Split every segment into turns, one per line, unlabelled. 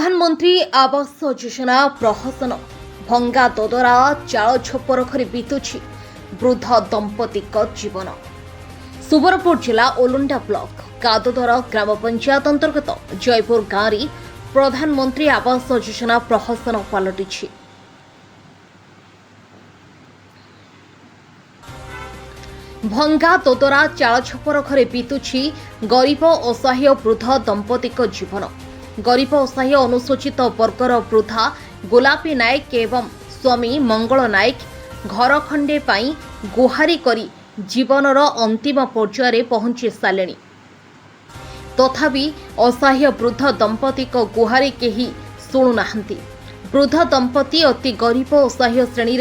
प्रधानमंत्री आवास योजना प्रहसन भंगा ददरा चाल छपर घरे बीतुछि वृद्ध दंपति जीवन। सुबरपुर जिला ओलंडा ब्लॉक कादोदर ग्राम पंचायत अंतर्गत जयपुर गाँव में प्रधानमंत्री आवास योजना प्रहसन पलटिछि। भंगा ददरा चाल छपर घरे बीतुछि गरीब असहाय वृद्ध दंपति जीवन। गरीब असहाय अनुसूचित वर्गर वृद्धा गोलापी नायक एवं स्वामी मंगल नायक घर खंडे पाई गुहारी करी जीवनर अंतिम पर्यायर पहुंची सारे। तथापि असहाय वृद्ध दंपति गुहारी केही शुणुनाहांती। वृद्ध दंपति अति गरीब असहाय श्रेणी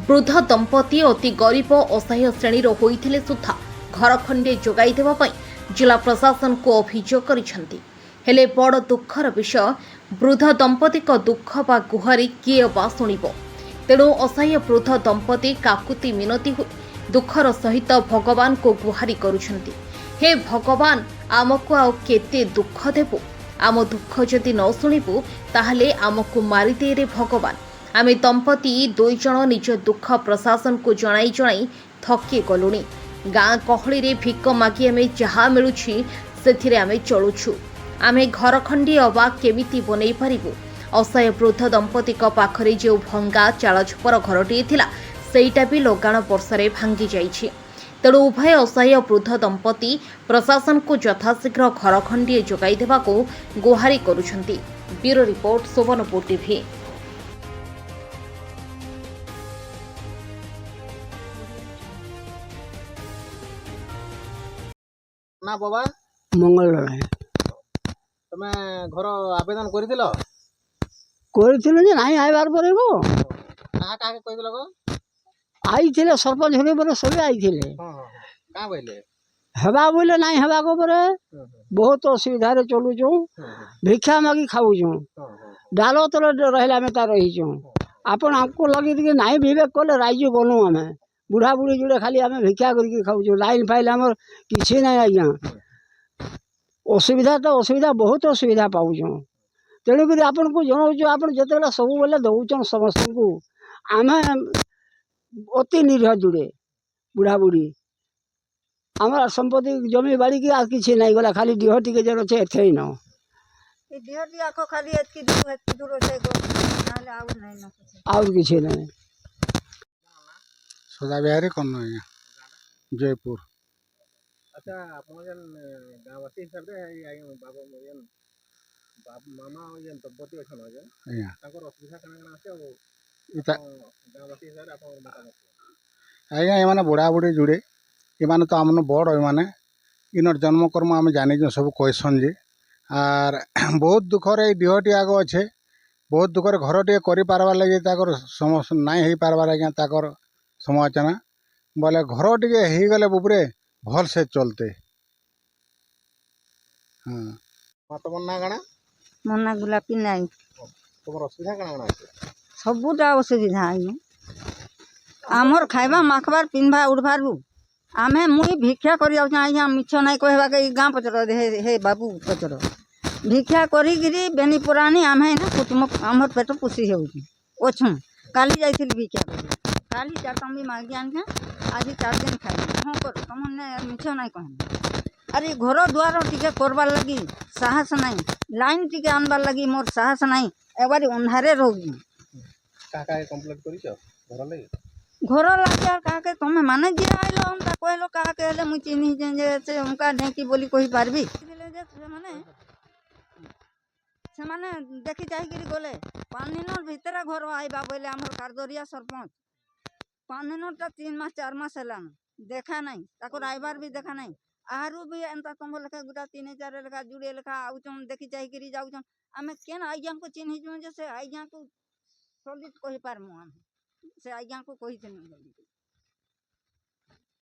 वृद्ध दंपति अति गरीब असहाय श्रेणी होइथिले सुद्धा घर खंडे जोगाई देबा पई जिला प्रशासन को अभियोग करिसेंती। हेले बड़ दुखर विषय वृद्ध दंपति दुख बा गुहारी किए बा शुणिब। तेणु असहाय वृद्ध दंपति काकुति मिनती हो दुखर सहित भगवान को गुहारी करुछंती। हे भगवान आमको आउ केते दुख देबो, आम दुख जदि न शुणिबु ताहले आमको मारिदे रे भगवान। आमे दंपति दुई जण निज दुख प्रशासन को जणाई जणाई थकी गलुणी। गाँ कहली रे भिक मागी आमे जहा मिलुछि सेथिरे आमे चलुछु। आमे घर खंडी अबा केमिति बनै पारिबु। असहाय वृद्ध दंपति पाखरे जो भंगा चाल छपर घरटी थिला सेईटा भी लगाण वर्षारे भांगी जाइछि। तेणु उभय असहाय वृद्ध दंपति प्रशासन को यथाशीघ्र घर खंडी जोगाई देबाको गुहारी करुछंती। Bureau report Subarnapur TV.
ना बाबा
मंगल राय
तमे घर आवेदन करिदिलो
କରିଥିଲେ ଯେ ନାହିଁ ଆଇବାର ପରେ ଗୋ
कहा कहा के कहिदिलो गो
ଆଇଥିଲେ ସରପଞ୍ଚ ହେବେ ବୋଲେ ସବେ ଆଇଥିଲେ
हां हां का बोले
ହେବା ବୋଲେ ନାହିଁ ହେବାକୁ ପରେ ବହୁତ ଅସୁବିଧାରେ ଚଲୁଛୁ। ଭିକ୍ଷା ମାଗି ଖାଉଛୁ। ଡାଲ ତଳେ ରହିଲେ ଆମେ ତା ରହିଛୁ। ଆପଣ ଆମକୁ ଲଗେଇ ଟିକେ ନାହିଁ ବିବେକ କଲେ ରାଇଜ ବନୁ ଆମେ ବୁଢ଼ା ବୁଢ଼ୀ ଯୋଡ଼େ ଖାଲି ଆମେ ଭିକ୍ଷା କରିକି ଖାଉଛୁ। ଲାଇନ୍ ଫାଇଲ୍ ଆମର କିଛି ନାହିଁ ଆଜ୍ଞା। ଅସୁବିଧା ତ ଅସୁବିଧା ବହୁତ ଅସୁବିଧା ପାଉଛୁ। ତେଣୁକରି ଆପଣଙ୍କୁ ଜଣାଉଛୁ ଆପଣ ଯେତେବେଳେ ସବୁବେଳେ ଦେଉଛନ୍ ସମସ୍ତଙ୍କୁ ଆମେ ଅତି ନିରୀହ ଯୋଡ଼େ ବୁଢ଼ା ବୁଢ଼ୀ ଆମର ସମ୍ପତ୍ତି ଜମି ବାଡ଼ିକି ଆଉ କିଛି ନାହିଁ ଗଲା ଖାଲି ଦେହ ଟିକେ ଯେନ୍ ଅଛି ଏତେ ନ ଆଉ କିଛି ନାହିଁ।
सदा बिहारी कौन है जयपुर।
अच्छा आपण जन गांववासी हिसाब रे बाबा जन मामा जन दंपति अछन जन
आया
ताकर असुविधा कना कना आछे ओ
इता
गांववासी हिसाब रे आपण मतामत
आया ये माने बुढ़ा बुढ़ी जुड़े ये माने तो हमन बड़ होय माने इनर जन्म कर्म आम जानि जो सब कहसन जे आर बहुत दुख रे देहटी आगो अच्छे बहुत दुख रे घर टे करि पारबा लगे ताकर समस्या नहीं हे पारबा आज्ञा ताकर समालोचना बोले घर टे हे गले बुबरे भल से चलते। हाँ
तुम ना गणा
मना गुलापी नाई
तुम असुविधा कना कना आछे
सबुटा असुविधा आइयो आमर खाइबा माखबार पिन्हबा उड़बार आमे मुई भिक्षा करि जाउछ आइया मिछ नाही कहबा के गाँ पचर हे बाबू पचर भिक्षा करी गिरी बेनी पुरानी आमे ना कुटुम आमर पेट पुसी हेउछ ओछ काली जाइथिल भिक्षा करी काली चाटमी मागी आनके आज 4 दिन खाइ हां कर तमने मिछ नाही कहन। अरे घर द्वार टिके करबार लगी साहस नहीं लाइन टिके आनबार लगी मोर साहस नहीं एबारी अन्हारे रोगी
का का कंप्लीट करिछ घर ले
घर लागे आर काके तमे माने जे आइलो हमका कहलो काके हेले मु चिन्हि जे से हमका ढेकी बोली कहि पारबी जे से माने देखि जाई गिरी गले 5 दिन भीतर घर आइबा बोले हमर कारदरिया सरपंच 5 दिन ता 3 मास 4 मास हलान देखा नहीं ताको आइबार भी देखा नहीं आरु भी एंता तुम लेखा गुटा 3-4 लेखा जुड़े लेखा आउचन देखि जाई गिरी जाउचन आमे केन आइया को चिन्हि जो जे से आइया को सलित कहि पारमु हम से आज्ञा को कही